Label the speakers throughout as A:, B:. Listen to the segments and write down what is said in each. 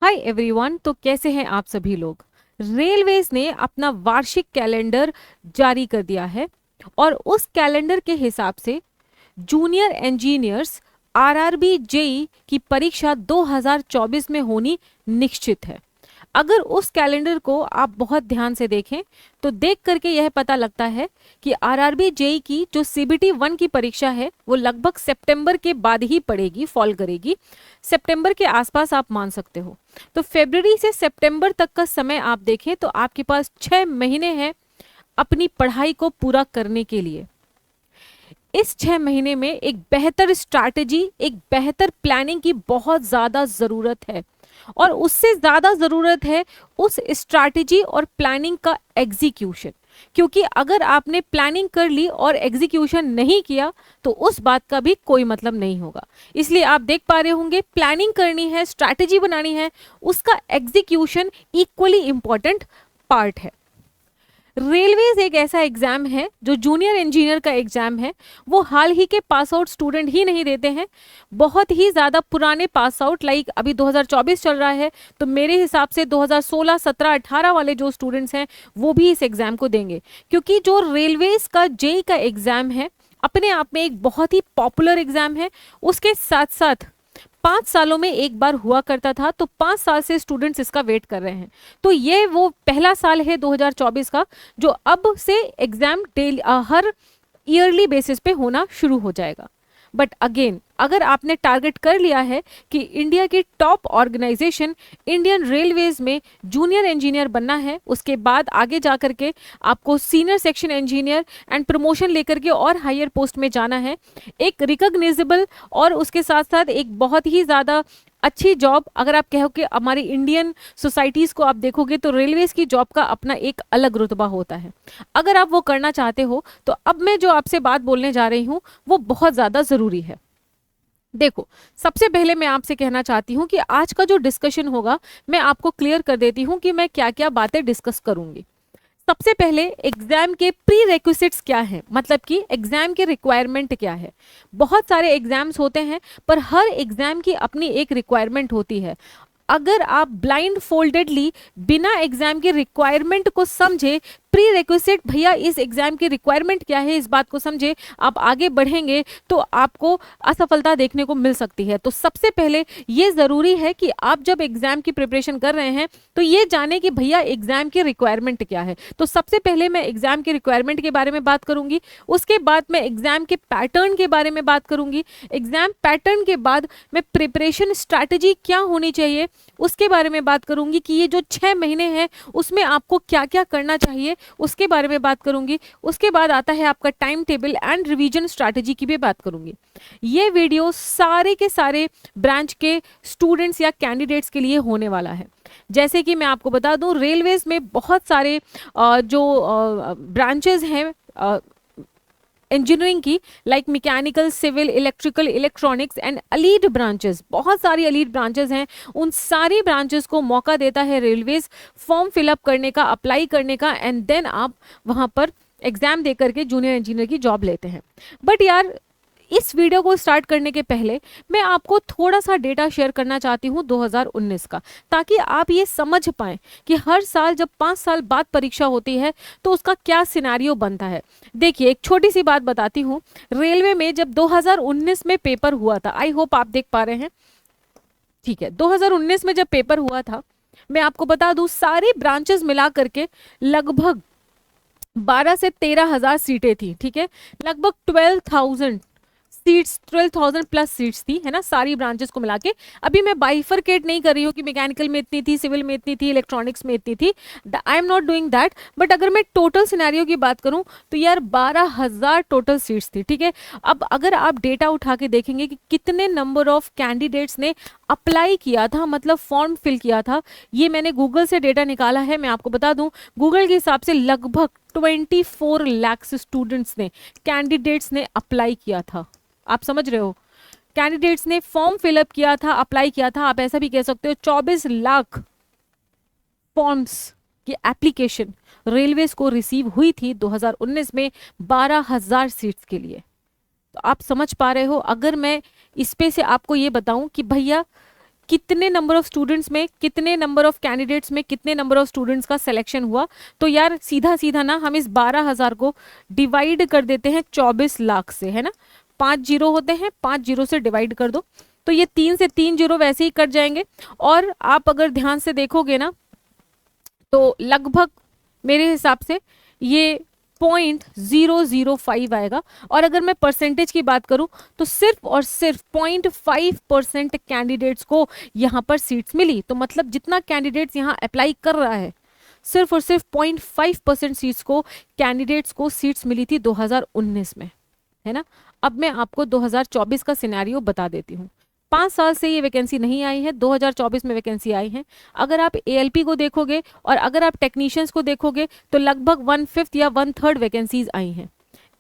A: Hi everyone. तो कैसे हैं आप सभी लोग। रेलवेज ने अपना वार्षिक कैलेंडर जारी कर दिया है और उस कैलेंडर के हिसाब से जूनियर इंजीनियर्स आरआरबी जेई की परीक्षा 2024 में होनी निश्चित है। अगर उस कैलेंडर को आप बहुत ध्यान से देखें तो देख करके यह पता लगता है कि आरआरबी जेई की जो सीबीटी 1 की परीक्षा है वो लगभग सितंबर के बाद ही पड़ेगी, फॉल करेगी। सितंबर के आसपास आप मान सकते हो। तो फरवरी से सितंबर तक का समय आप देखें तो आपके पास 6 महीने हैं अपनी पढ़ाई को पूरा करने के लिए। इस 6 महीने में एक बेहतर स्ट्रैटेजी, एक बेहतर प्लानिंग की बहुत ज्यादा जरूरत है और उससे ज्यादा जरूरत है उस स्ट्रैटेजी और प्लानिंग का एग्जीक्यूशन। क्योंकि अगर आपने प्लानिंग कर ली और एग्जीक्यूशन नहीं किया तो उस बात का भी कोई मतलब नहीं होगा। इसलिए आप देख पा रहे होंगे, प्लानिंग करनी है, स्ट्रैटेजी बनानी है, उसका एग्जीक्यूशन इक्वली इंपॉर्टेंट पार्ट है। रेलवेज एक ऐसा एग्जाम है जो जूनियर इंजीनियर का एग्जाम है, वो हाल ही के पास आउट स्टूडेंट ही नहीं देते हैं, बहुत ही ज़्यादा पुराने पास आउट, लाइक अभी 2024 चल रहा है तो मेरे हिसाब से 2016, 17, 18 वाले जो स्टूडेंट्स हैं वो भी इस एग्जाम को देंगे। क्योंकि जो रेलवेज का जेई का एग्जाम है अपने आप में एक बहुत ही पॉपुलर एग्जाम है। उसके साथ साथ 5 सालों में एक बार हुआ करता था, तो 5 साल से स्टूडेंट्स इसका वेट कर रहे हैं। तो ये वो पहला साल है 2024 का जो अब से एग्जाम डेली हर ईयरली बेसिस पे होना शुरू हो जाएगा। बट अगेन, अगर आपने टारगेट कर लिया है कि इंडिया की टॉप ऑर्गेनाइजेशन इंडियन रेलवेज में जूनियर इंजीनियर बनना है, उसके बाद आगे जा करके आपको senior section engineer and promotion लेकर के और हायर पोस्ट में जाना है, एक रिकॉग्नाइजेबल और उसके साथ साथ एक बहुत ही ज़्यादा अच्छी जॉब, अगर आप कहो कि हमारी इंडियन सोसाइटीज़ को आप देखोगे तो रेलवेज की जॉब का अपना एक अलग रुतबा होता है। अगर आप वो करना चाहते हो तो अब मैं जो आपसे बात बोलने जा रही हूँ वो बहुत ज़्यादा ज़रूरी है। देखो, सबसे पहले मैं आपसे कहना चाहती हूँ कि आज का जो डिस्कशन होगा मैं आपको क्लियर कर देती हूँ कि मैं क्या क्या बातें डिस्कस करूंगी। सबसे पहले एग्जाम के प्री रेक्विजिट्स क्या है, मतलब कि एग्जाम के रिक्वायरमेंट क्या है। बहुत सारे एग्जाम्स होते हैं पर हर एग्जाम की अपनी एक रिक्वायरमेंट होती है। अगर आप ब्लाइंड फोल्डेडली बिना एग्जाम के रिक्वायरमेंट को समझे, प्री रिक्विजिट भैया इस एग्जाम की रिक्वायरमेंट क्या है इस बात को समझे, आप आगे बढ़ेंगे तो आपको असफलता देखने को मिल सकती है। तो सबसे पहले ये ज़रूरी है कि आप जब एग्जाम की प्रिपरेशन कर रहे हैं तो ये जाने कि भैया एग्जाम की रिक्वायरमेंट क्या है। तो सबसे पहले मैं एग्जाम के रिक्वायरमेंट के बारे में बात करूंगी, उसके बाद मैं एग्जाम के पैटर्न के बारे में बात करूंगी, एग्जाम पैटर्न के बाद मैं प्रिपरेशन स्ट्रैटेजी क्या होनी चाहिए उसके बारे में बात करूंगी कि ये जो 6 महीने हैं उसमें आपको क्या क्या करना चाहिए उसके बारे में बात करूंगी। उसके बाद आता है आपका time table and revision strategy की भी बात करूंगी। ये वीडियो सारे के सारे ब्रांच के स्टूडेंट्स या कैंडिडेट्स के लिए होने वाला है। जैसे कि मैं आपको बता दूं, रेलवेज में बहुत सारे जो ब्रांचेस हैं इंजीनियरिंग की, like mechanical, civil, electrical, electronics and allied branches, बहुत सारी अलीड ब्रांचेस हैं। उन सारी ब्रांचेस को मौका देता है रेलवेज फॉर्म फिलअप करने का, अप्लाई करने का, एंड देन आप वहाँ पर एग्जाम दे करके जूनियर इंजीनियर की जॉब लेते हैं। बट यार, इस वीडियो को स्टार्ट करने के पहले मैं आपको थोड़ा सा डेटा शेयर करना चाहती हूँ 2019 का, ताकि आप ये समझ पाएं कि हर साल जब 5 साल बाद परीक्षा होती है तो उसका क्या सिनेरियो बनता है। देखिए, एक छोटी सी बात बताती हूँ। रेलवे में जब 2019 में पेपर हुआ था, आई होप आप देख पा रहे हैं, ठीक है, 2019 में जब पेपर हुआ था, मैं आपको बता दूं सारी ब्रांचेस मिला करके लगभग 12 से 13 हज़ार सीटें थी, ठीक है, लगभग 12,000 सीट्स, 12,000 प्लस सीट्स थी, है ना, सारी ब्रांचेस को मिला के। अभी मैं बाइफरकेट नहीं कर रही हूँ कि मैकेनिकल में इतनी थी, सिविल में इतनी थी, इलेक्ट्रॉनिक्स में इतनी थी, I am not doing that. But अगर मैं टोटल सिनेरियो की बात करूँ तो यार 12,000 टोटल सीट्स थी, ठीक है। अब अगर आप डेटा उठा के देखेंगे कि कितने नंबर ऑफ कैंडिडेट्स ने अप्लाई किया था, मतलब फॉर्म फिल किया था, ये मैंने गूगल से डेटा निकाला है। मैं आपको बता दूं, गूगल के हिसाब से लगभग 24 लाख स्टूडेंट्स ने, कैंडिडेट्स ने अप्लाई किया था। आप समझ रहे हो, कैंडिडेट्स ने फॉर्म फिलअप किया था, अप्लाई किया था। आप ऐसा भी कह सकते हो 24 लाख फॉर्म्स की एप्लीकेशन रेलवेज को रिसीव हुई थी 2019 में 12,000 सीट्स के लिए। तो आप समझ पा रहे हो, अगर मैं इस पे से आपको ये बताऊं कि भैया कितने नंबर ऑफ स्टूडेंट्स में, कितने नंबर ऑफ कैंडिडेट्स में कितने नंबर ऑफ स्टूडेंट्स का सिलेक्शन हुआ, तो यार सीधा सीधा ना हम इस 12,000 को डिवाइड कर देते हैं 24 लाख से, है ना, 5 जीरो होते हैं, 5 जीरो से डिवाइड कर दो, तो ये 3 से 3 जीरो वैसे ही कट जाएंगे। और आप अगर ध्यान से देखोगे ना तो लगभग मेरे हिसाब से ये 0.005 आएगा। और अगर मैं परसेंटेज की बात करूं तो सिर्फ और सिर्फ 0.5% कैंडिडेट्स को यहाँ पर सीट्स मिली। तो मतलब जितना कैंडिडेट्स यहाँ अप्लाई कर रहा है, सिर्फ और सिर्फ 0.5% सीट्स को, कैंडिडेट्स को सीट्स मिली थी 2019 में, है ना। अब मैं आपको 2024 का सिनेरियो बता देती हूँ। 5 साल से ये वैकेंसी नहीं आई है, 2024 में वैकेंसी आई है। अगर आप एएलपी को देखोगे और अगर आप टेक्नीशियंस को देखोगे तो लगभग 1/5 या 1/3 वैकेंसीज आई हैं।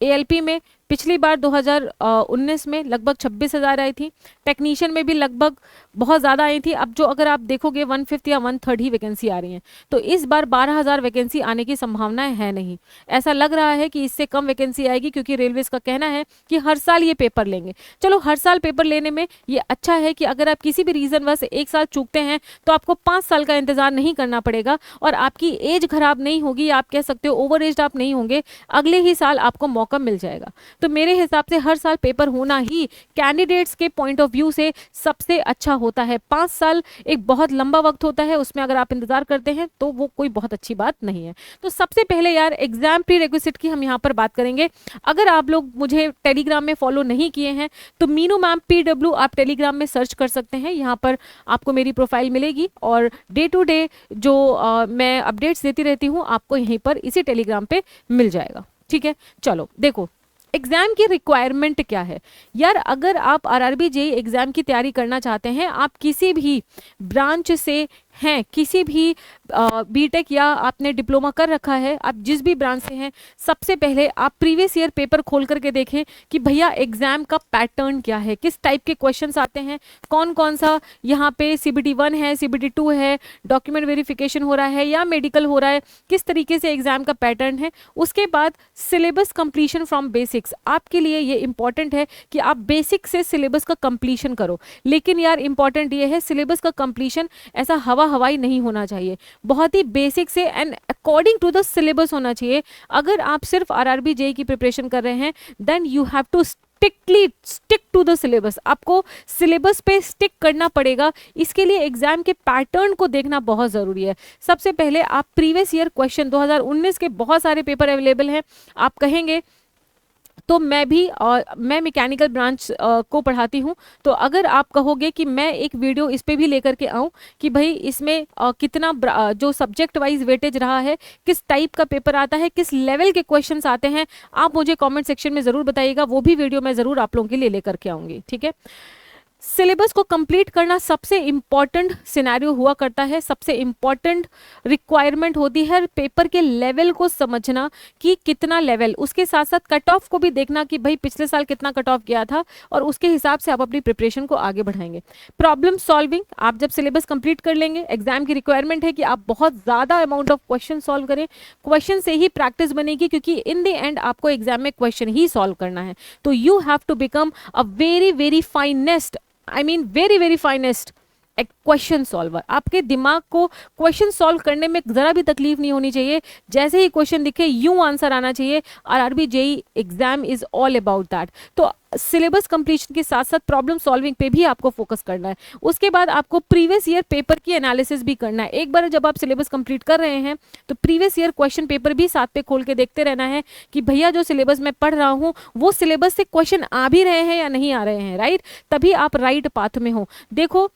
A: एएलपी में पिछली बार 2019 में लगभग 26,000 आई थी, टेक्नीशियन में भी लगभग बहुत ज़्यादा आई थी। अब जो अगर आप देखोगे 1/5 या 1/3 ही वैकेंसी आ रही हैं, तो इस बार 12,000 वैकेंसी आने की संभावनाएं है नहीं। ऐसा लग रहा है कि इससे कम वैकेंसी आएगी, क्योंकि रेलवेज का कहना है कि हर साल ये पेपर लेंगे। चलो, हर साल पेपर लेने में ये अच्छा है कि अगर आप किसी भी रीज़न वजह से एक साल चूकते हैं तो आपको 5 साल का इंतजार नहीं करना पड़ेगा और आपकी एज खराब नहीं होगी, आप कह सकते हो ओवर एज आप नहीं होंगे, अगले ही साल आपको मौका मिल जाएगा। तो मेरे हिसाब से हर साल पेपर होना ही कैंडिडेट्स के पॉइंट ऑफ व्यू से सबसे अच्छा होता है। 5 साल एक बहुत लंबा वक्त होता है, उसमें अगर आप इंतजार करते हैं तो वो कोई बहुत अच्छी बात नहीं है। तो सबसे पहले यार एग्जाम प्री रिक्विजिट की हम यहाँ पर बात करेंगे। अगर आप लोग मुझे टेलीग्राम में फॉलो नहीं किए हैं तो मीनू मैम PW आप टेलीग्राम में सर्च कर सकते हैं, यहाँ पर आपको मेरी प्रोफाइल मिलेगी और डे टू डे जो मैं अपडेट्स देती रहती हूँ आपको यहीं पर इसी टेलीग्राम पे मिल जाएगा। ठीक है, चलो देखो एग्जाम की रिक्वायरमेंट क्या है यार। अगर आप आरआरबी जेईई एग्जाम की तैयारी करना चाहते हैं, आप किसी भी ब्रांच से हैं, किसी भी बीटेक या आपने डिप्लोमा कर रखा है, आप जिस भी ब्रांच से हैं, सबसे पहले आप प्रीवियस ईयर पेपर खोल करके देखें कि भैया एग्जाम का पैटर्न क्या है, किस टाइप के क्वेश्चंस आते हैं, कौन कौन सा यहाँ पे CBT 1 है, CBT 2 है, डॉक्यूमेंट वेरिफिकेशन हो रहा है या मेडिकल हो रहा है, किस तरीके से एग्जाम का पैटर्न है। उसके बाद सिलेबस कंप्लीशन फ्रॉम बेसिक्स, आपके लिए ये इंपॉर्टेंट है कि आप बेसिक से सिलेबस का कंप्लीशन करो। लेकिन यार इंपॉर्टेंट ये है सिलेबस का कंप्लीशन ऐसा हवाई नहीं होना चाहिए, बहुत ही बेसिक से and according to the syllabus होना चाहिए। अगर आप सिर्फ आरआरबी जेईई की प्रिपरेशन कर रहे हैं then you have to stick to the syllabus, आपको सिलेबस पे स्टिक करना पड़ेगा। इसके लिए एग्जाम के पैटर्न को देखना बहुत जरूरी है। सबसे पहले आप प्रीवियस ईयर क्वेश्चन 2019 के बहुत सारे पेपर अवेलेबल हैं, आप कहेंगे तो मैं मैकेनिकल ब्रांच को पढ़ाती हूँ, तो अगर आप कहोगे कि मैं एक वीडियो इस पे भी लेकर के आऊँ कि भाई इसमें कितना जो सब्जेक्ट वाइज वेटेज रहा है, किस टाइप का पेपर आता है, किस लेवल के क्वेश्चंस आते हैं, आप मुझे कमेंट सेक्शन में ज़रूर बताइएगा, वो भी वीडियो मैं ज़रूर आप लोगों के लिए लेकर के आऊँगी। ठीक है, सिलेबस को कंप्लीट करना सबसे इंपॉर्टेंट सिनेरियो हुआ करता है, सबसे इंपॉर्टेंट रिक्वायरमेंट होती है पेपर के लेवल को समझना कि कितना लेवल, उसके साथ साथ कट ऑफ को भी देखना कि भाई पिछले साल कितना कट ऑफ गया था और उसके हिसाब से आप अपनी प्रिपरेशन को आगे बढ़ाएंगे। प्रॉब्लम सॉल्विंग, आप जब सिलेबस कंप्लीट कर लेंगे, एग्जाम की रिक्वायरमेंट है कि आप बहुत ज़्यादा अमाउंट ऑफ क्वेश्चन सॉल्व करें, क्वेश्चन से ही प्रैक्टिस बनेगी, क्योंकि इन द एंड आपको एग्जाम में क्वेश्चन ही सॉल्व करना है। तो you have to become a very finest, very finest एक क्वेश्चन सॉल्वर। आपके दिमाग को क्वेश्चन सॉल्व करने में जरा भी तकलीफ नहीं होनी चाहिए, जैसे ही क्वेश्चन दिखे यूं आंसर आना चाहिए। RRB JEE exam is all about that. तो सिलेबस कंप्लीशन के साथ साथ प्रॉब्लम सॉल्विंग पे भी आपको फोकस करना है। उसके बाद आपको प्रीवियस ईयर पेपर की एनालिसिस भी करना है। एक बार जब आप सिलेबस कंप्लीट कर रहे हैं तो प्रीवियस ईयर क्वेश्चन पेपर भी साथ पे खोल के देखते रहना है कि भैया जो सिलेबस मैं पढ़ रहा हूँ वो सिलेबस से क्वेश्चन आ भी रहे हैं या नहीं आ रहे हैं, राइट। तभी आप राइट पाथ में हो। देखो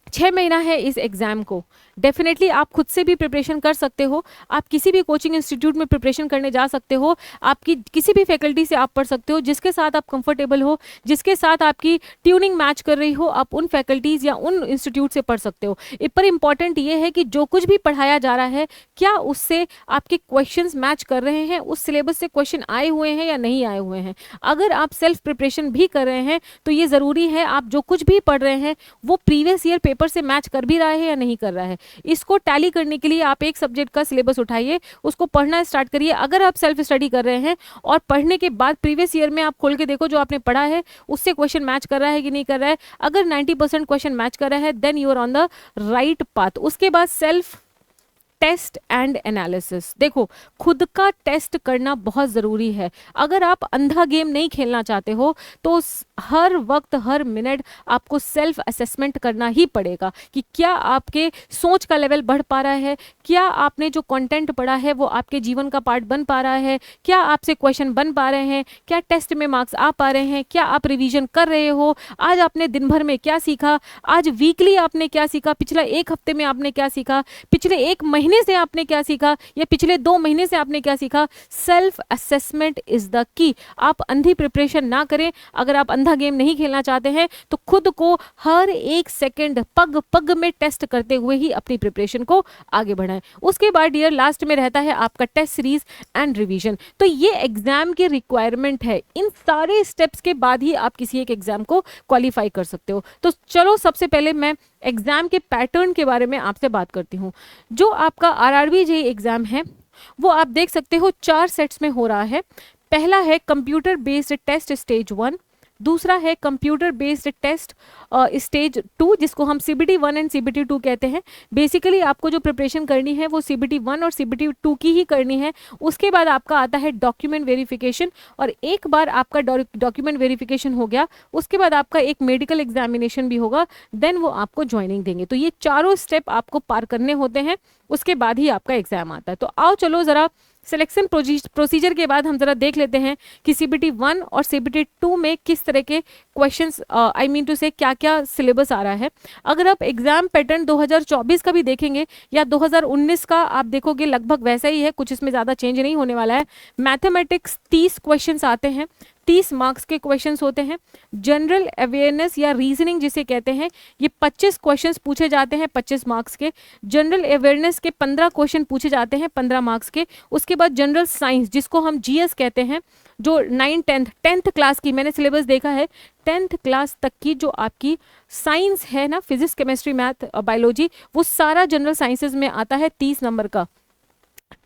A: 6 महीना है इस एग्जाम को, डेफिनेटली आप खुद से भी प्रिपरेशन कर सकते हो, आप किसी भी कोचिंग इंस्टीट्यूट में प्रिपरेशन करने जा सकते हो, आपकी किसी भी फैकल्टी से आप पढ़ सकते हो, जिसके साथ आप कंफर्टेबल हो, जिसके साथ आपकी ट्यूनिंग मैच कर रही हो, आप उन फैकल्टीज़ या उन इंस्टीट्यूट से पढ़ सकते हो। पर इंपॉर्टेंट ये है कि जो कुछ भी पढ़ाया जा रहा है क्या उससे आपके क्वेश्चंस मैच कर रहे हैं, उस सिलेबस से क्वेश्चन आए हुए हैं या नहीं आए हुए हैं। अगर आप सेल्फ प्रिपरेशन भी कर रहे हैं तो ये ज़रूरी है आप जो कुछ भी पढ़ रहे हैं वो प्रीवियस ईयर पेपर से मैच कर भी रहा है या नहीं कर रहा है। इसको टैली करने के लिए आप एक सब्जेक्ट का सिलेबस उठाइए, उसको पढ़ना स्टार्ट करिए। अगर आप सेल्फ स्टडी कर रहे हैं और पढ़ने के बाद प्रीवियस ईयर में आप खोल के देखो जो आपने पढ़ा है उससे क्वेश्चन मैच कर रहा है कि नहीं कर रहा है। अगर 90% क्वेश्चन मैच कर रहा है then you are on the right path. उसके बाद सेल्फ टेस्ट एंड एनालिसिस। देखो, खुद का टेस्ट करना बहुत ज़रूरी है। अगर आप अंधा गेम नहीं खेलना चाहते हो तो हर वक्त हर मिनट आपको सेल्फ असेसमेंट करना ही पड़ेगा कि क्या आपके सोच का लेवल बढ़ पा रहा है, क्या आपने जो कंटेंट पढ़ा है वो आपके जीवन का पार्ट बन पा रहा है, क्या आपसे क्वेश्चन बन पा रहे हैं, क्या टेस्ट में मार्क्स आ पा रहे हैं, क्या आप रिवीजन कर रहे हो, आज आपने दिन भर में क्या सीखा, आज वीकली आपने क्या सीखा, पिछला एक हफ्ते में आपने क्या सीखा, पिछले एक महीने से आपने क्या सीखा या पिछले 2 महीने से आपने क्या सीखा। Self assessment is the key. आप अंधी प्रिपरेशन ना करें। अगर आप अंधा गेम नहीं खेलना चाहते हैं तो खुद को हर एक सेकंड पग पग में टेस्ट करते हुए ही अपनी प्रिपरेशन को आगे बढ़ाएं। उसके बाद डियर लास्ट में रहता है आपका टेस्ट सीरीज एंड रिवीजन। तो ये एग्जाम की रिक्वायरमेंट है। इन सारे स्टेप्स के बाद ही आप किसी एक एग्जाम को क्वालिफाई कर सकते हो। तो चलो सबसे पहले मैं एग्जाम के पैटर्न के बारे में आपसे बात करती हूँ। जो आपका आरआरबी जेईई एग्जाम है वो आप देख सकते हो 4 सेट्स में हो रहा है। पहला है कंप्यूटर बेस्ड टेस्ट स्टेज 1, दूसरा है कंप्यूटर बेस्ड टेस्ट स्टेज 2 जिसको हम CBT 1 एंड CBT 2 कहते हैं। बेसिकली आपको जो प्रिपरेशन करनी है वो CBT 1 और CBT 2 की ही करनी है। उसके बाद आपका आता है डॉक्यूमेंट वेरिफिकेशन, और एक बार आपका डॉक्यूमेंट वेरिफिकेशन हो गया उसके बाद आपका एक मेडिकल एग्जामिनेशन भी होगा, देन वो आपको ज्वाइनिंग देंगे। तो ये चारों स्टेप आपको पार करने होते हैं, उसके बाद ही आपका एग्जाम आता है। तो आओ चलो ज़रा सिलेक्शन प्रोसीजर के बाद हम जरा देख लेते हैं कि CBT 1 और CBT 2 में किस तरह के क्वेश्चंस आई मीन टू से क्या क्या सिलेबस आ रहा है। अगर आप एग्जाम पैटर्न 2024 का भी देखेंगे या 2019 का आप देखोगे लगभग वैसा ही है, कुछ इसमें ज़्यादा चेंज नहीं होने वाला है। मैथमेटिक्स 30 क्वेश्चंस आते हैं, 30 मार्क्स के क्वेश्चंस होते हैं। जनरल अवेयरनेस या रीजनिंग जिसे कहते हैं ये 25 क्वेश्चंस पूछे जाते हैं 25 मार्क्स के। जनरल अवेयरनेस के 15 क्वेश्चन पूछे जाते हैं 15 मार्क्स के। उसके बाद जनरल साइंस जिसको हम GS कहते हैं, जो 9 10th क्लास की मैंने सिलेबस देखा है 10th क्लास तक की जो आपकी साइंस है ना, फिजिक्स केमिस्ट्री मैथ बायोलॉजी, वो सारा जनरल साइंसेज में आता है 30 नंबर का।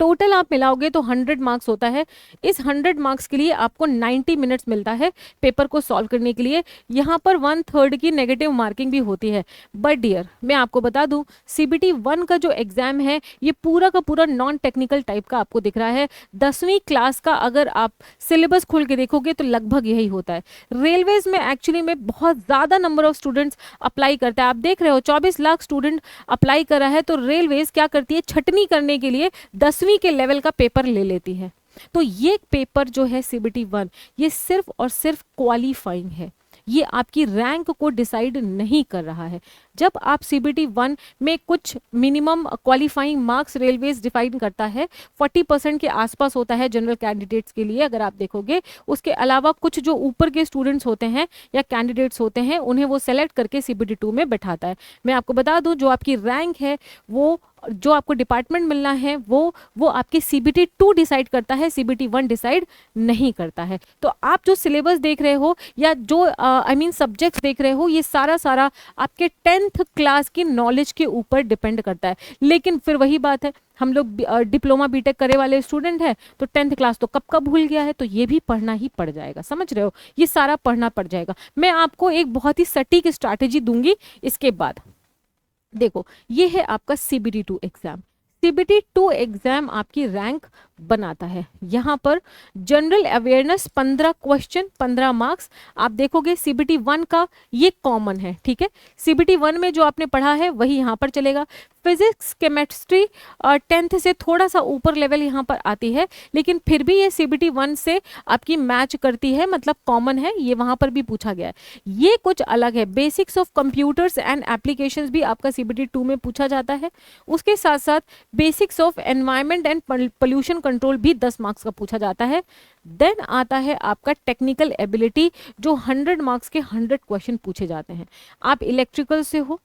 A: टोटल आप मिलाओगे तो 100 मार्क्स होता है। इस 100 मार्क्स के लिए आपको 90 मिनट्स मिलता है पेपर को सॉल्व करने के लिए। यहाँ पर 1/3 की नेगेटिव मार्किंग भी होती है। बट डियर मैं आपको बता दूं CBT 1 का जो एग्जाम है ये पूरा का पूरा नॉन टेक्निकल टाइप का आपको दिख रहा है। 10वीं क्लास का अगर आप सिलेबस खोल के देखोगे तो लगभग यही होता है। रेलवेज में एक्चुअली में बहुत ज़्यादा नंबर ऑफ स्टूडेंट्स अप्लाई करता है। आप देख रहे हो 24 लाख स्टूडेंट अप्लाई कर रहा है, तो रेलवेज क्या करती है छटनी करने के लिए 10वीं के लेवल का पेपर ले लेती है। तो ये पेपर जो है CBT 1 ये सिर्फ और सिर्फ क्वालिफाइंग है, ये आपकी रैंक को डिसाइड नहीं कर रहा है। जब आप CBT 1 में कुछ minimum qualifying marks railways define करता है 40% के आसपास होता है जनरल कैंडिडेट्स के लिए अगर आप देखोगे। उसके अलावा कुछ जो ऊपर के स्टूडेंट्स होते हैं या कैंडिडेट्स होते हैं उन्हें वो सेलेक्ट करके CBT 2 में बैठाता है। मैं आपको बता दूं जो आपकी रैंक है वो जो आपको डिपार्टमेंट मिलना है वो आपकी CBT 2 डिसाइड करता है, CBT 1 डिसाइड नहीं करता है। तो आप जो सिलेबस देख रहे हो या जो आई मीन सब्जेक्ट्स देख रहे हो ये सारा आपके 10th क्लास की नॉलेज के ऊपर डिपेंड करता है। लेकिन फिर वही बात है, हम लोग डिप्लोमा बीटेक करे वाले स्टूडेंट हैं तो 10th क्लास तो कब का भूल गया है, तो ये भी पढ़ना ही पड़ जाएगा। समझ रहे हो, ये सारा पढ़ना पड़ जाएगा। मैं आपको एक बहुत ही सटीक स्ट्रैटेजी दूंगी इसके बाद। देखो ये है आपका CBT 2 एग्जाम। CBT 2 एग्जाम आपकी रैंक बनाता है। यहाँ पर जनरल अवेयरनेस 15 क्वेश्चन 15 मार्क्स। आप देखोगे CBT 1 का ये कॉमन है, ठीक है। CBT 1 में जो आपने पढ़ा है वही यहाँ पर चलेगा। फिजिक्स केमिस्ट्री 10th से थोड़ा सा ऊपर लेवल यहाँ पर आती है, लेकिन फिर भी ये CBT 1 से आपकी मैच करती है, मतलब कॉमन है, ये वहाँ पर भी पूछा गया है। ये कुछ अलग है। Basics of computers and applications भी आपका CBT 2 में पूछा जाता है। उसके साथ साथ basics of environment and pollution control भी 10 मार्क्स का पूछा जाता है। देन आता है आपका टेक्निकल एबिलिटी जो 100 मार्क्स के 100 क्वेश्चन पूछे जाते हैं। आप इलेक्ट्रिकल से हो,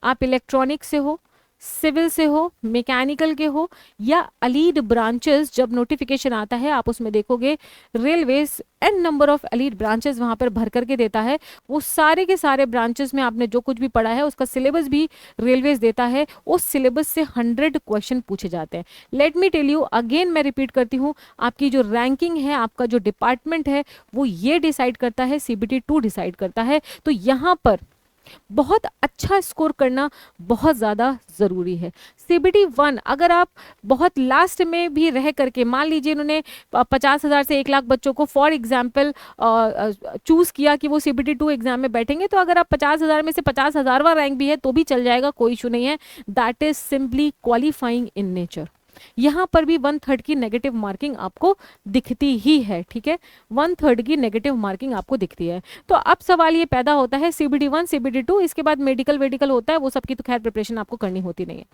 A: आप इलेक्ट्रॉनिक से हो, सिविल से हो, मैकेनिकल के हो या अलीड ब्रांचेस, जब नोटिफिकेशन आता है आप उसमें देखोगे railways an number of allied branches वहां पर भर करके देता है। वो सारे के सारे ब्रांचेस में आपने जो कुछ भी पढ़ा है उसका सिलेबस भी रेलवेज देता है। उस सिलेबस से 100 क्वेश्चन पूछे जाते हैं। Let me tell you again, मैं रिपीट करती हूँ, आपकी जो रैंकिंग है, आपका जो डिपार्टमेंट है, वो ये डिसाइड करता है, CBT 2 डिसाइड करता है। तो यहाँ पर बहुत अच्छा स्कोर करना बहुत ज़्यादा ज़रूरी है। CBT 1 अगर आप बहुत लास्ट में भी रह करके, मान लीजिए इन्होंने 50,000 से 1 लाख बच्चों को फॉर एग्जाम्पल चूज़ किया कि वो CBT 2 एग्जाम में बैठेंगे, तो अगर आप 50,000 में से 50,000वां रैंक भी है तो भी चल जाएगा, कोई इशू नहीं है। That is simply qualifying in nature. यहाँ पर भी 1/3 की नेगेटिव मार्किंग आपको दिखती ही है, ठीक है, 1/3 की नेगेटिव मार्किंग आपको दिखती है। तो अब सवाल ये पैदा होता है CBT 1 CBT 2 इसके बाद मेडिकल वेडिकल होता है, वो सबकी तो खैर प्रिपरेशन आपको करनी होती नहीं है।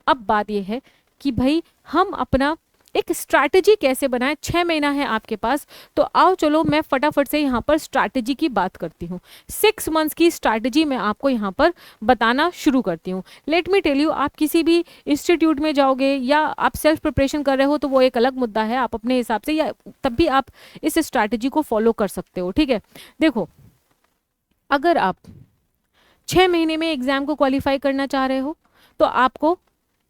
A: अब बात ये है कि भाई हम अपना एक स्ट्रैटेजी कैसे बनाएं। 6 महीना है आपके पास, तो आओ चलो मैं फटाफट से यहाँ पर स्ट्रैटेजी की बात करती हूँ। 6 मंथ्स की स्ट्रैटेजी मैं आपको यहाँ पर बताना शुरू करती हूँ। लेट मी टेल यू, आप किसी भी इंस्टीट्यूट में जाओगे या आप सेल्फ प्रिपरेशन कर रहे हो तो वो एक अलग मुद्दा है, आप अपने हिसाब से, या तब भी आप इस स्ट्रैटेजी को फॉलो कर सकते हो, ठीक है। देखो, अगर आप 6 महीने में एग्जाम को क्वालिफाई करना चाह रहे हो तो आपको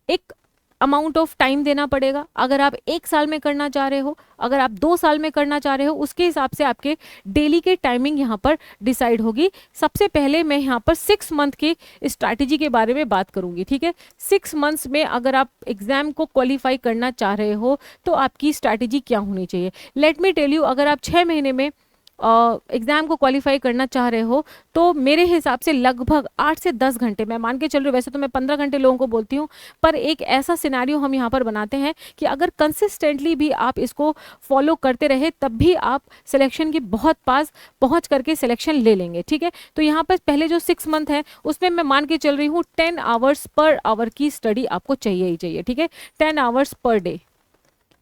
A: एक अमाउंट ऑफ टाइम देना पड़ेगा। अगर आप 1 साल में करना चाह रहे हो, अगर आप 2 साल में करना चाह रहे हो, उसके हिसाब से आपके डेली के टाइमिंग यहाँ पर डिसाइड होगी। सबसे पहले मैं यहाँ पर 6 मंथ की स्ट्रैटेजी के बारे में बात करूंगी, ठीक है। 6 मंथ्स में अगर आप एग्जाम को क्वालिफाई करना चाह रहे हो तो आपकी स्ट्रैटेजी क्या होनी चाहिए। लेट मी टेल यू, अगर आप 6 महीने में एग्जाम को क्वालिफाई करना चाह रहे हो तो मेरे हिसाब से लगभग 8 से 10 घंटे मैं मान के चल रही हूँ। वैसे तो मैं 15 घंटे लोगों को बोलती हूँ, पर एक ऐसा सिनेरियो हम यहाँ पर बनाते हैं कि अगर कंसिस्टेंटली भी आप इसको फॉलो करते रहे तब भी आप सिलेक्शन की बहुत पास पहुँच करके सिलेक्शन ले लेंगे, ठीक है। तो यहाँ पर पहले जो 6 मंथ है उसमें मैं मान के चल रही हूँ 10 आवर्स पर आवर की स्टडी आपको चाहिए ही चाहिए, ठीक है। 10 आवर्स पर डे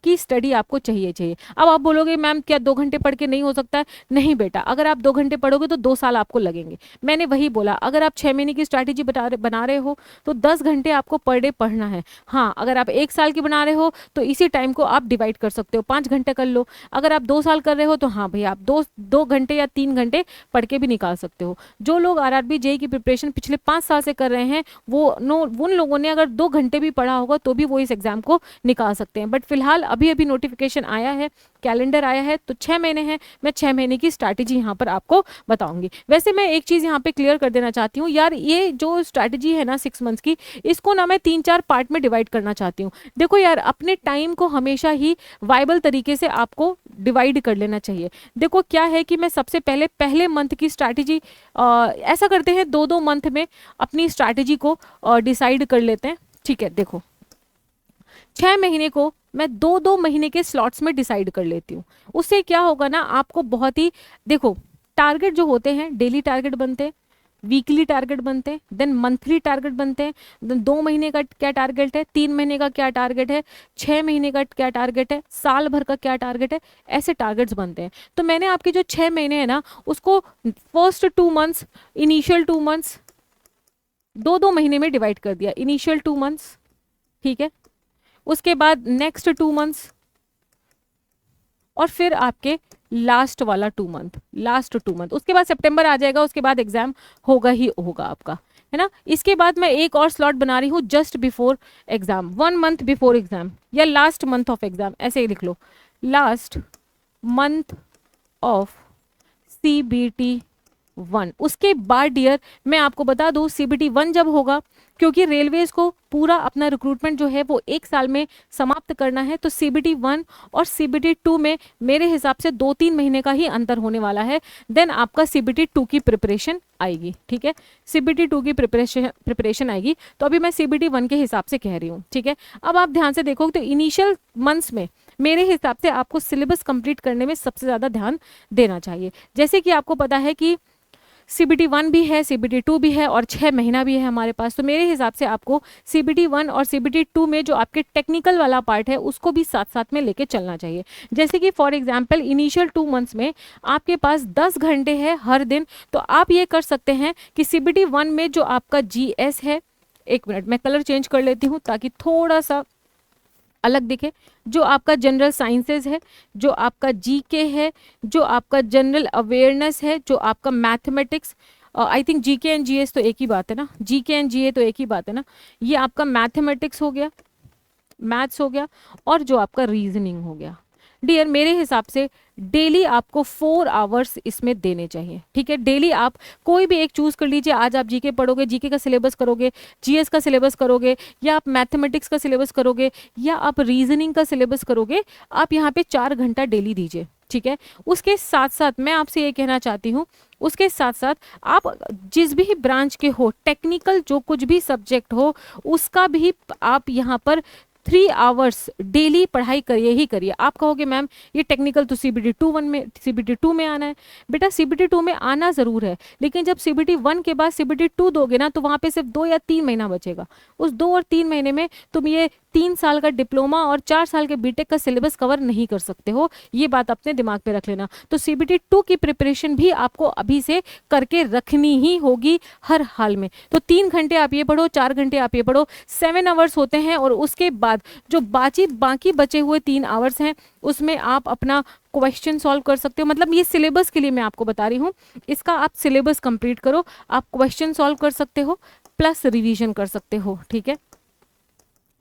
A: की स्टडी आपको चाहिए। अब आप बोलोगे मैम क्या 2 घंटे पढ़ के नहीं हो सकता है? नहीं बेटा, अगर आप 2 घंटे पढ़ोगे तो 2 साल आपको लगेंगे। मैंने वही बोला, अगर आप 6 महीने की स्ट्रैटेजी बना रहे हो तो 10 घंटे आपको पर डे पढ़ना है। हाँ, अगर आप 1 साल की बना रहे हो तो इसी टाइम को आप डिवाइड कर सकते हो, 5 घंटे कर लो। अगर आप 2 साल कर रहे हो तो हाँ भाई, आप 2 घंटे या 3 घंटे पढ़ के भी निकाल सकते हो। जो लोग RRB JEE की प्रिपरेशन पिछले 5 साल से कर रहे हैं उन लोगों ने अगर 2 घंटे भी पढ़ा होगा तो भी वो इस एग्जाम को निकाल सकते हैं। बट फिलहाल अभी अभी नोटिफिकेशन आया है, कैलेंडर आया है, तो 6 महीने हैं, मैं 6 महीने की स्ट्रैटेजी यहाँ पर आपको बताऊंगी। वैसे मैं एक चीज यहाँ पे क्लियर कर देना चाहती हूँ यार, ये जो स्ट्रैटेजी है ना 6 मंथ्स की, इसको ना मैं 3-4 पार्ट में डिवाइड करना चाहती हूँ। देखो यार, अपने टाइम को हमेशा ही वाइबल तरीके से आपको डिवाइड कर लेना चाहिए। देखो क्या है कि मैं सबसे पहले मंथ की स्ट्रैटेजी ऐसा करते हैं, 2-2 मंथ में अपनी स्ट्रैटेजी को डिसाइड कर लेते हैं, ठीक है। देखो, 6 महीने को मैं 2-2 महीने के स्लॉट्स में डिसाइड कर लेती हूँ। उससे क्या होगा ना, आपको बहुत ही, देखो टारगेट जो होते हैं, डेली टारगेट बनते हैं, वीकली टारगेट बनते हैं, देन मंथली टारगेट बनते हैं, देन 2 महीने का क्या टारगेट है, 3 महीने का क्या टारगेट है, 6 महीने का क्या टारगेट है, साल भर का क्या टारगेट है, ऐसे टारगेट्स बनते हैं। तो मैंने आपके जो 6 महीने हैं ना, उसको फर्स्ट 2 मंथ्स, इनिशियल 2 मंथ्स, 2-2 महीने में डिवाइड कर दिया। इनिशियल 2 मंथ्स, ठीक है, उसके बाद नेक्स्ट 2 मंथ्स, और फिर आपके लास्ट वाला 2 मंथ, लास्ट 2 मंथ, उसके बाद सितंबर आ जाएगा, उसके बाद एग्जाम होगा ही होगा आपका, है ना। इसके बाद मैं एक और स्लॉट बना रही हूँ just before exam, 1 month before exam, या लास्ट मंथ ऑफ एग्जाम, ऐसे ही लिख लो, लास्ट मंथ ऑफ CBT 1। उसके बाद डियर मैं आपको बता दूं, CBT 1 जब होगा, क्योंकि रेलवेज को पूरा अपना रिक्रूटमेंट जो है वो 1 साल में समाप्त करना है, तो CBT 1 और CBT 2 में मेरे हिसाब से 2-3 महीने का ही अंतर होने वाला है। देन आपका CBT 2 की प्रिपरेशन आएगी, ठीक है, CBT 2 की प्रिपरेशन आएगी। तो अभी मैं CBT 1 के हिसाब से कह रही हूँ, ठीक है। अब आप ध्यान से देखो तो इनिशियल मंथ्स में मेरे हिसाब से आपको सिलेबस कंप्लीट करने में सबसे ज़्यादा ध्यान देना चाहिए। जैसे कि आपको पता है कि CBT 1 भी है, CBT 2 भी है और 6 महीना भी है हमारे पास, तो मेरे हिसाब से आपको CBT 1 और CBT 2 में जो आपके टेक्निकल वाला पार्ट है उसको भी साथ साथ में लेके चलना चाहिए। जैसे कि फॉर एग्जांपल इनिशियल 2 मंथ्स में आपके पास 10 घंटे है हर दिन, तो आप ये कर सकते हैं कि CBT 1 में जो आपका GS है, एक मिनट मैं कलर चेंज कर लेती हूँ ताकि थोड़ा सा अलग दिखे। जो आपका जनरल साइंसेज है, जो आपका जीके है, जो आपका जनरल अवेयरनेस है, जो आपका mathematics, I think GK and GS तो एक ही बात है ना, जीके एंड जीए तो एक ही बात है ना, ये आपका मैथमेटिक्स हो गया, मैथ्स हो गया, और जो आपका रीजनिंग हो गया। डियर मेरे हिसाब से डेली आपको 4 आवर्स इसमें देने चाहिए, ठीक है। डेली आप कोई भी एक चूज कर लीजिए। आज आप जीके पढ़ोगे, जीके का सिलेबस करोगे, जीएस का सिलेबस करोगे, या आप मैथमेटिक्स का सिलेबस करोगे, या आप रीजनिंग का सिलेबस करोगे, आप यहाँ पे 4 घंटा डेली दीजिए, ठीक है। उसके साथ साथ मैं आपसे ये कहना चाहती हूँ, उसके साथ साथ आप जिस भी ब्रांच के हो, टेक्निकल जो कुछ भी सब्जेक्ट हो, उसका भी आप यहाँ पर 3 आवर्स डेली पढ़ाई करिए ही करिए। आप कहोगे मैम ये टेक्निकल तो सीबीटी 2 में, सीबीटी 2 में आना है। बेटा सीबीटी 2 में आना जरूर है, लेकिन जब सीबीटी 1 के बाद सीबीटी 2 दोगे ना, तो वहां पे सिर्फ 2 या 3 महीना बचेगा। उस 2 और 3 महीने में तुम ये 3 साल का डिप्लोमा और 4 साल के बीटेक का सिलेबस कवर नहीं कर सकते हो। ये बात अपने दिमाग पे रख लेना। तो सीबीटी 2 की प्रिपरेशन भी आपको अभी से करके रखनी ही होगी हर हाल में। तो 3 घंटे आप ये पढ़ो, 4 घंटे आप ये पढ़ो, 7 आवर्स होते हैं। और उसके बाद जो बाकी बचे हुए 3 आवर्स हैं, उसमें आप अपना क्वेश्चन सॉल्व कर सकते हो। मतलब ये सिलेबस के लिए मैं आपको बता रही हूँ, इसका आप सिलेबस कंप्लीट करो, आप क्वेश्चन सॉल्व कर सकते हो प्लस रिवीजन कर सकते हो, ठीक है।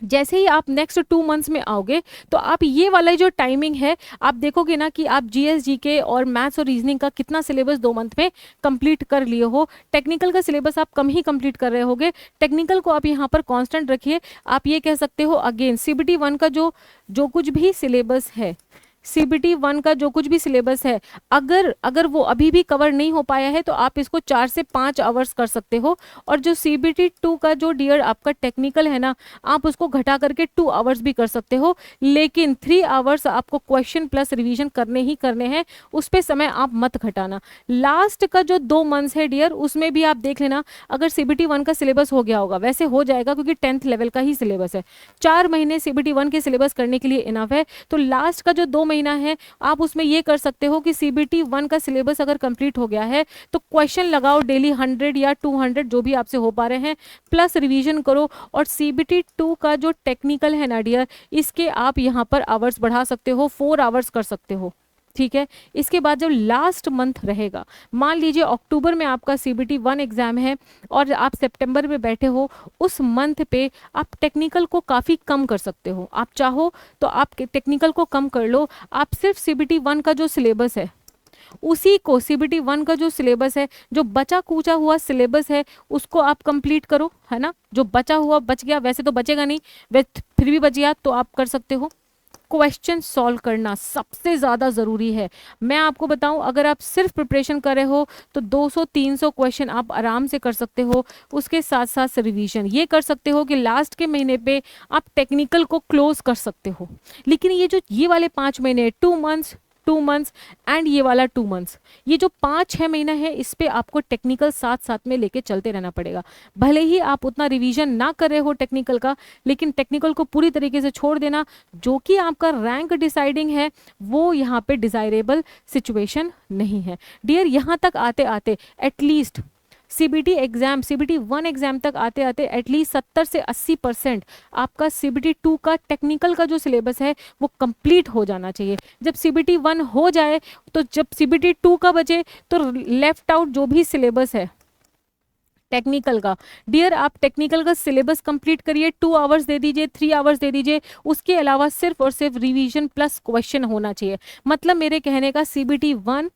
A: जैसे ही आप नेक्स्ट 2 मंथ्स में आओगे, तो आप ये वाला जो टाइमिंग है, आप देखोगे ना कि आप जीएस जीके और मैथ्स और रीजनिंग का कितना सिलेबस 2 मंथ में कंप्लीट कर लिए हो। टेक्निकल का सिलेबस आप कम ही कंप्लीट कर रहे होगे। टेक्निकल को आप यहाँ पर कांस्टेंट रखिए। आप ये कह सकते हो अगेन सीबीटी 1 का जो कुछ भी सिलेबस है, सीबीटी 1 का जो कुछ भी सिलेबस है, अगर वो अभी भी कवर नहीं हो पाया है, तो आप इसको 4 से 5 आवर्स कर सकते हो। और जो सीबीटी 2 का जो डियर आपका टेक्निकल है ना, आप उसको घटा करके 2 आवर्स भी कर सकते हो। लेकिन 3 आवर्स आपको क्वेश्चन प्लस रिवीजन करने ही करने हैं, उस पर समय आप मत घटाना। लास्ट का जो 2 मंथ्स है डियर, उसमें भी आप देख लेना, अगर सीबीटी 1 का सिलेबस हो गया होगा, वैसे हो जाएगा क्योंकि 10th लेवल का ही सिलेबस है, 4 महीने सीबीटी 1 के सिलेबस करने के लिए इनफ है। तो लास्ट का जो 2 महीना है, आप उसमें ये कर सकते हो कि सीबीटी 1 का सिलेबस अगर कंप्लीट हो गया है, तो क्वेश्चन लगाओ डेली 100 या 200 जो भी आपसे हो पा रहे हैं, प्लस रिवीजन करो। और सीबीटी 2 का जो टेक्निकल है ना डियर, इसके आप यहाँ पर आवर्स बढ़ा सकते हो, 4 आवर्स कर सकते हो, ठीक है। इसके बाद जब लास्ट मंथ रहेगा, मान लीजिए अक्टूबर में आपका सीबीटी 1 एग्जाम है और आप सितंबर में बैठे हो, उस मंथ पे आप टेक्निकल को काफ़ी कम कर सकते हो। आप चाहो तो आप टेक्निकल को कम कर लो। आप सिर्फ सीबीटी 1 का जो सिलेबस है, उसी को सीबीटी 1 का जो सिलेबस है, जो बचा कूचा हुआ सिलेबस है, उसको आप कंप्लीट करो, है ना। जो बचा हुआ बच गया, वैसे तो बचेगा नहीं, फिर भी बच गया तो आप कर सकते हो। क्वेश्चन सॉल्व करना सबसे ज़्यादा ज़रूरी है। मैं आपको बताऊं, अगर आप सिर्फ प्रिपरेशन कर रहे हो तो 200-300 क्वेश्चन आप आराम से कर सकते हो। उसके साथ साथ रिवीजन ये कर सकते हो कि लास्ट के महीने पे आप टेक्निकल को क्लोज कर सकते हो। लेकिन ये वाले 5 महीने, 2 मंथ्स एंड ये वाला 2 मंथ्स, ये जो 5-6 महीना है, इस पे आपको टेक्निकल साथ साथ में लेके चलते रहना पड़ेगा। भले ही आप उतना रिवीजन ना कर रहे हो टेक्निकल का, लेकिन टेक्निकल को पूरी तरीके से छोड़ देना, जो कि आपका रैंक डिसाइडिंग है, वो यहाँ पे डिजायरेबल सिचुएशन नहीं है डियर। यहाँ तक आते आते एटलीस्ट सीबीटी 1 एग्जाम तक आते आते एटलीस्ट 70 से 80% आपका सीबीटी 2 का टेक्निकल का जो सिलेबस है वो कंप्लीट हो जाना चाहिए। जब सीबीटी 1 हो जाए, तो जब सीबीटी 2 का बचे, तो लेफ्ट आउट जो भी सिलेबस है टेक्निकल का, डियर आप टेक्निकल का सिलेबस कंप्लीट करिए, 2 आवर्स दे दीजिए, 3 आवर्स दे दीजिए। उसके अलावा सिर्फ और सिर्फ रिवीजन प्लस क्वेश्चन होना चाहिए। मतलब मेरे कहने का सीबीटी 1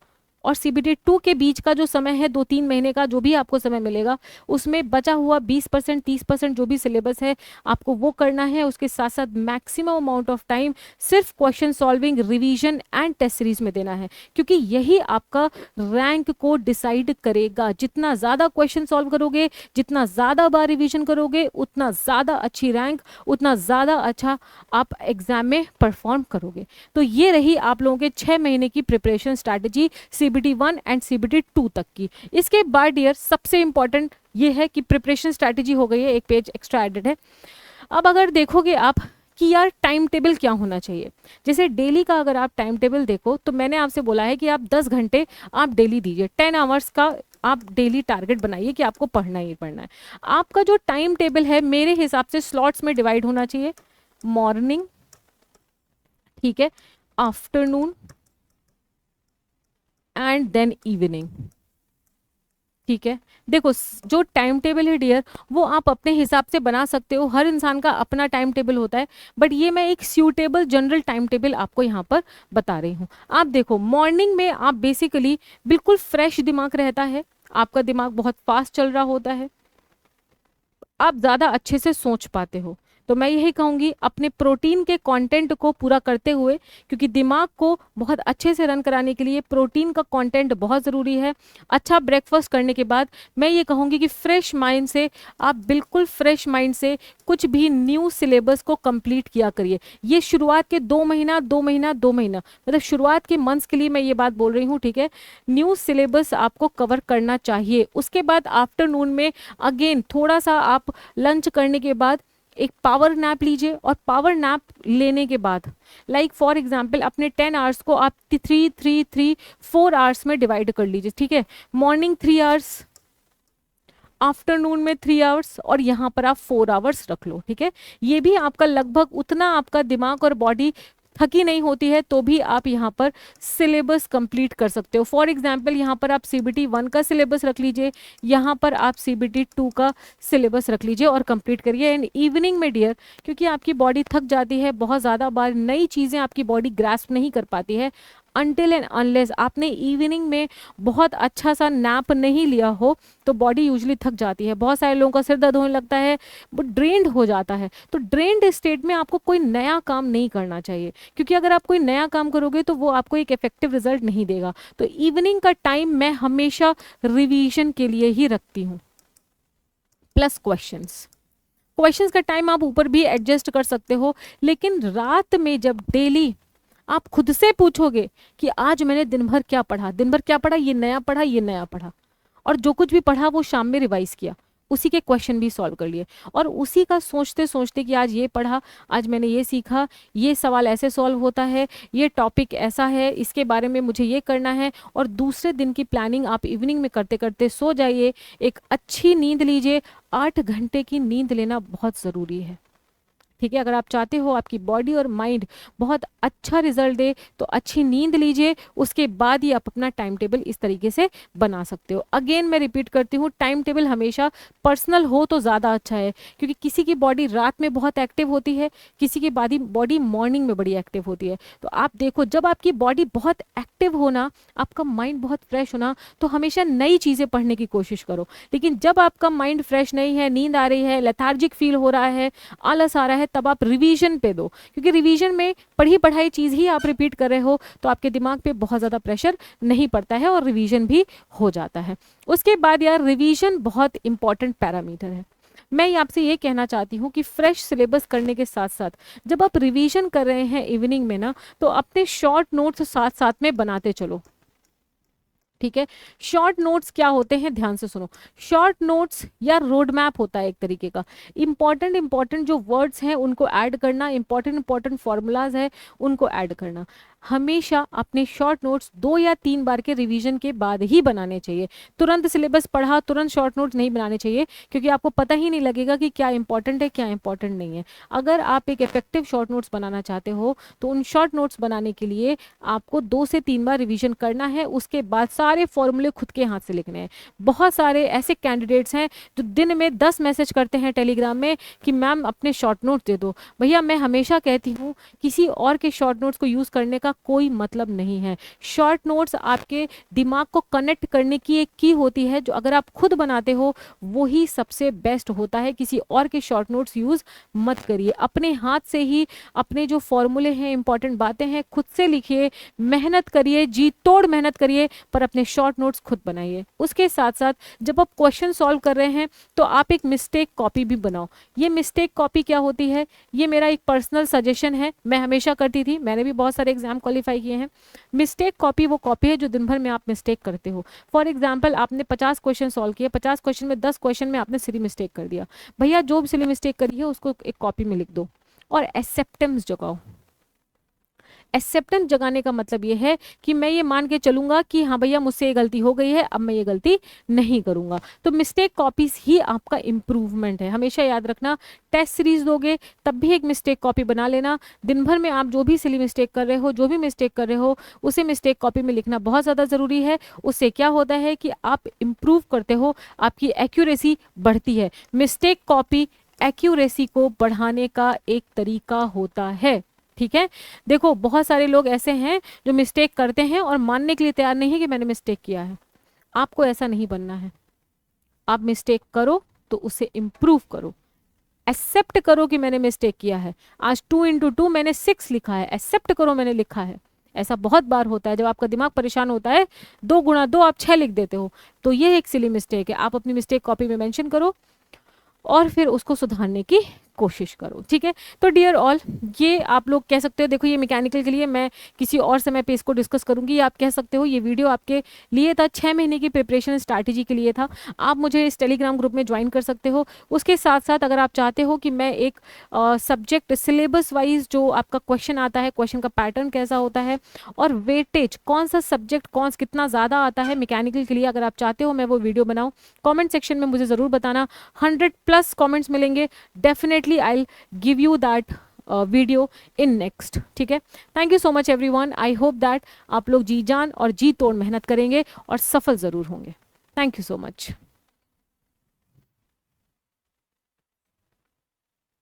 A: और सीबीटी 2 के बीच का जो समय है, 2-3 महीने का जो भी आपको समय मिलेगा, उसमें बचा हुआ 20% 30% जो भी सिलेबस है, आपको वो करना है। उसके साथ साथ मैक्सिमम अमाउंट ऑफ टाइम सिर्फ question solving, revision and test series में देना है, क्योंकि यही आपका रैंक को डिसाइड करेगा। जितना ज़्यादा क्वेश्चन सॉल्व करोगे, जितना ज़्यादा बार रिविजन करोगे, उतना ज़्यादा अच्छी रैंक, उतना ज़्यादा अच्छा आप एग्जाम में परफॉर्म करोगे। तो ये रही आप लोगों के 6 महीने की preparation strategy CBT 1 and CBT 2 तक की। इसके बाद डियर सबसे इंपॉर्टेंट ये है कि प्रिपरेशन स्ट्रैटेजी हो गई है, एक पेज एक्स्ट्रा एडेड है। अब अगर देखोगे आप कि यार टाइम टेबल क्या होना चाहिए, जैसे डेली का अगर आप टाइम टेबल देखो, तो मैंने आपसे बोला है कि आप 10 घंटे आप डेली दीजिए, 10 आवर्स का आप डेली टारगेट बनाइए कि आपको पढ़ना ही पढ़ना है। आपका जो टाइम टेबल है मेरे हिसाब से स्लॉट्स में डिवाइड होना चाहिए, मॉर्निंग, ठीक है, आफ्टरनून एंड देन इवनिंग, ठीक है। देखो जो टाइम टेबल है डियर वो आप अपने हिसाब से बना सकते हो, हर इंसान का अपना टाइम टेबल होता है, बट ये मैं एक सूटेबल जनरल टाइम टेबल आपको यहाँ पर बता रही हूँ। आप देखो मॉर्निंग में आप बेसिकली बिल्कुल फ्रेश दिमाग रहता है, आपका दिमाग बहुत फास्ट चल रहा होता है, आप ज़्यादा अच्छे से सोच पाते हो। तो मैं यही कहूँगी अपने प्रोटीन के कंटेंट को पूरा करते हुए, क्योंकि दिमाग को बहुत अच्छे से रन कराने के लिए प्रोटीन का कंटेंट बहुत ज़रूरी है। अच्छा ब्रेकफास्ट करने के बाद मैं ये कहूँगी कि फ्रेश माइंड से आप बिल्कुल फ्रेश माइंड से कुछ भी न्यू सिलेबस को कंप्लीट किया करिए। ये शुरुआत के 2 महीना मतलब शुरुआत के मंथ्स के लिए मैं ये बात बोल रही हूँ, ठीक है। न्यू सिलेबस आपको कवर करना चाहिए। उसके बाद आफ्टरनून में अगेन थोड़ा सा आप लंच करने के बाद एक पावर नैप लीजिए, और पावर नैप लेने के बाद लाइक फॉर एग्जांपल अपने 10 आवर्स को आप 4 आवर्स में डिवाइड कर लीजिए, ठीक है। मॉर्निंग 3 आवर्स, आफ्टरनून में 3 आवर्स, और यहाँ पर आप 4 आवर्स रख लो, ठीक है। ये भी आपका लगभग उतना आपका दिमाग और बॉडी थकी नहीं होती है, तो भी आप यहाँ पर सिलेबस कंप्लीट कर सकते हो। फॉर एग्जांपल यहाँ पर आप CBT 1 का सिलेबस रख लीजिए, यहाँ पर आप CBT 2 का सिलेबस रख लीजिए और कंप्लीट करिए। एंड इवनिंग में डियर, क्योंकि आपकी बॉडी थक जाती है, बहुत ज़्यादा बार नई चीज़ें आपकी बॉडी ग्रास्प नहीं कर पाती है अनटिल एंड अनलेस आपने इवनिंग में बहुत अच्छा सा नैप नहीं लिया हो, तो बॉडी यूजली थक जाती है। बहुत सारे लोगों का सिर दर्द होने लगता है, वो ड्रेन्ड हो जाता है। तो ड्रेन्ड स्टेट में आपको कोई नया काम नहीं करना चाहिए, क्योंकि अगर आप कोई नया काम करोगे तो वो आपको एक इफेक्टिव रिजल्ट नहीं देगा। तो इवनिंग का टाइम मैं हमेशा रिवीजन के लिए ही रखती हूँ, प्लस क्वेश्चंस का टाइम आप ऊपर भी एडजस्ट कर सकते हो। लेकिन रात में जब डेली आप खुद से पूछोगे कि आज मैंने दिन भर क्या पढ़ा, ये नया पढ़ा, ये नया पढ़ा, और जो कुछ भी पढ़ा वो शाम में रिवाइज किया, उसी के क्वेश्चन भी सॉल्व कर लिए, और उसी का सोचते सोचते कि आज ये पढ़ा, आज मैंने ये सीखा, ये सवाल ऐसे सॉल्व होता है, ये टॉपिक ऐसा है, इसके बारे में मुझे ये करना है, और दूसरे दिन की प्लानिंग आप इवनिंग में करते करते सो जाइए। एक अच्छी नींद लीजिए, 8 घंटे की नींद लेना बहुत ज़रूरी है, ठीक है। अगर आप चाहते हो आपकी बॉडी और माइंड बहुत अच्छा रिजल्ट दे, तो अच्छी नींद लीजिए, उसके बाद ही आप अपना टाइम टेबल इस तरीके से बना सकते हो। अगेन मैं रिपीट करती हूँ, टाइम टेबल हमेशा पर्सनल हो तो ज़्यादा अच्छा है, क्योंकि किसी की बॉडी रात में बहुत एक्टिव होती है, किसी की बॉडी मॉर्निंग में बड़ी एक्टिव होती है। तो आप देखो, जब आपकी बॉडी बहुत एक्टिव होना, आपका माइंड बहुत फ्रेश होना, तो हमेशा नई चीज़ें पढ़ने की कोशिश करो। लेकिन जब आपका माइंड फ्रेश नहीं है, नींद आ रही है, लेथार्जिक फील हो रहा है, आलस आ रहा है, तब आप रिवीजन पे दो, क्योंकि रिवीजन में पढ़ी पढ़ाई चीज़ ही आप रिपीट कर रहे हो, तो आपके दिमाग पे बहुत ज़्यादा प्रेशर नहीं पड़ता है और रिवीजन भी हो जाता है। उसके बाद यार रिवीजन बहुत इंपॉर्टेंट पैरामीटर है। मैं आपसे ये कहना चाहती हूँ कि फ्रेश सिलेबस करने के साथ साथ जब आप रिवीजन कर रहे हैं इवनिंग में ना, तो अपने शॉर्ट नोट्स साथ साथ में बनाते चलो, ठीक है। शॉर्ट नोट्स क्या होते हैं, ध्यान से सुनो। शॉर्ट नोट्स या रोड मैप होता है एक तरीके का। इंपॉर्टेंट जो वर्ड्स हैं उनको ऐड करना, इंपॉर्टेंट फॉर्मूलाज है उनको ऐड करना। हमेशा अपने शॉर्ट नोट्स 2 या 3 बार के रिवीजन के बाद ही बनाने चाहिए। तुरंत सिलेबस पढ़ा तुरंत शॉर्ट नोट्स नहीं बनाने चाहिए, क्योंकि आपको पता ही नहीं लगेगा कि क्या इंपॉर्टेंट है क्या इंपॉर्टेंट नहीं है। अगर आप एक इफेक्टिव शॉर्ट नोट्स बनाना चाहते हो, तो उन शॉर्ट नोट्स बनाने के लिए आपको 2 से 3 बार रिवीजन करना है। उसके बाद सारे फॉर्मूले खुद के हाथ से लिखने हैं। बहुत सारे ऐसे कैंडिडेट्स हैं जो दिन में 10 मैसेज करते हैं टेलीग्राम में कि मैम अपने शॉर्ट नोट्स दे दो। भैया मैं हमेशा कहती हूँ, किसी और के शॉर्ट नोट्स को यूज़ करने का कोई मतलब नहीं है। शॉर्ट नोट्स आपके दिमाग को कनेक्ट करने की एक की होती है, जो अगर आप खुद बनाते हो वही सबसे बेस्ट होता है। किसी और के शॉर्ट नोट्स यूज़ मत करिए। अपने हाथ से ही अपने जो फॉर्मूले हैं, इंपॉर्टेंट बातें हैं, खुद से लिखिए, मेहनत करिए, जी तोड़ मेहनत करिए, पर अपने शॉर्ट नोट्स खुद बनाइए। उसके साथ साथ जब आप क्वेश्चन सॉल्व कर रहे हैं, तो आप एक मिस्टेक कॉपी भी बनाओ। ये मिस्टेक कॉपी क्या होती है, ये मेरा एक पर्सनल सजेशन है, मैं हमेशा करती थी, मैंने भी बहुत सारे एग्जाम क्वालिफाई किए हैं। मिस्टेक कॉपी वो कॉपी है जो दिन भर में आप मिस्टेक करते हो। फॉर एग्जाम्पल आपने 50 क्वेश्चन सॉल्व किए, 50 क्वेश्चन में 10 क्वेश्चन में आपने सिली मिस्टेक कर दिया। भैया जो भी सिली मिस्टेक करी है उसको एक कॉपी में लिख दो और एक्सेप्टेंस जगाओ। एक्सेप्टेंस जगाने का मतलब ये है कि मैं ये मान के चलूंगा कि हाँ भैया मुझसे ये गलती हो गई है, अब मैं ये गलती नहीं करूंगा। तो मिस्टेक कॉपीज ही आपका इम्प्रूवमेंट है। हमेशा याद रखना, टेस्ट सीरीज दोगे तब भी एक मिस्टेक कॉपी बना लेना। दिन भर में आप जो भी सिली मिस्टेक कर रहे हो, जो भी मिस्टेक कर रहे हो, उसे मिस्टेक कॉपी में लिखना बहुत ज़्यादा ज़रूरी है। उससे क्या होता है कि आप इम्प्रूव करते हो, आपकी एक्यूरेसी बढ़ती है। मिस्टेक कॉपी एक्यूरेसी को बढ़ाने का एक तरीका होता है। ठीक है, देखो बहुत सारे लोग ऐसे हैं जो मिस्टेक करते हैं और मानने के लिए तैयार नहीं है कि मैंने मिस्टेक किया है। आपको ऐसा नहीं बनना है। आप मिस्टेक करो तो उसे इम्प्रूव करो, एक्सेप्ट करो कि मैंने मिस्टेक किया है। आज 2 इंटू 2 मैंने 6 लिखा है, एक्सेप्ट करो मैंने लिखा है। ऐसा बहुत बार होता है, जब आपका दिमाग परेशान होता है 2 गुणा 2 आप 6 लिख देते हो, तो ये एक सिली मिस्टेक है। आप अपनी मिस्टेक कॉपी में मेंशन करो और फिर उसको सुधारने की कोशिश करो। ठीक है, तो डियर ऑल, ये आप लोग कह सकते हो, देखो ये मैकेनिकल के लिए मैं किसी और समय पे इसको डिस्कस करूंगी। आप कह सकते हो ये वीडियो आपके लिए था, 6 महीने की प्रिपरेशन स्ट्रैटेजी के लिए था। आप मुझे इस टेलीग्राम ग्रुप में ज्वाइन कर सकते हो। उसके साथ साथ अगर आप चाहते हो कि मैं एक सब्जेक्ट सिलेबस वाइज जो आपका क्वेश्चन आता है, क्वेश्चन का पैटर्न कैसा होता है और वेटेज कौन सा सब्जेक्ट कितना ज़्यादा आता है मैकेनिकल के लिए, अगर आप चाहते हो मैं वो वीडियो बनाऊँ, कॉमेंट सेक्शन में मुझे ज़रूर बताना। 100+ कॉमेंट्स मिलेंगे, definitely I'll give you that video in next। ठीक है, thank you so much everyone. I hope that आप लोग जी जान और जी तोड़ मेहनत करेंगे और सफल ज़रूर होंगे। Thank you so much.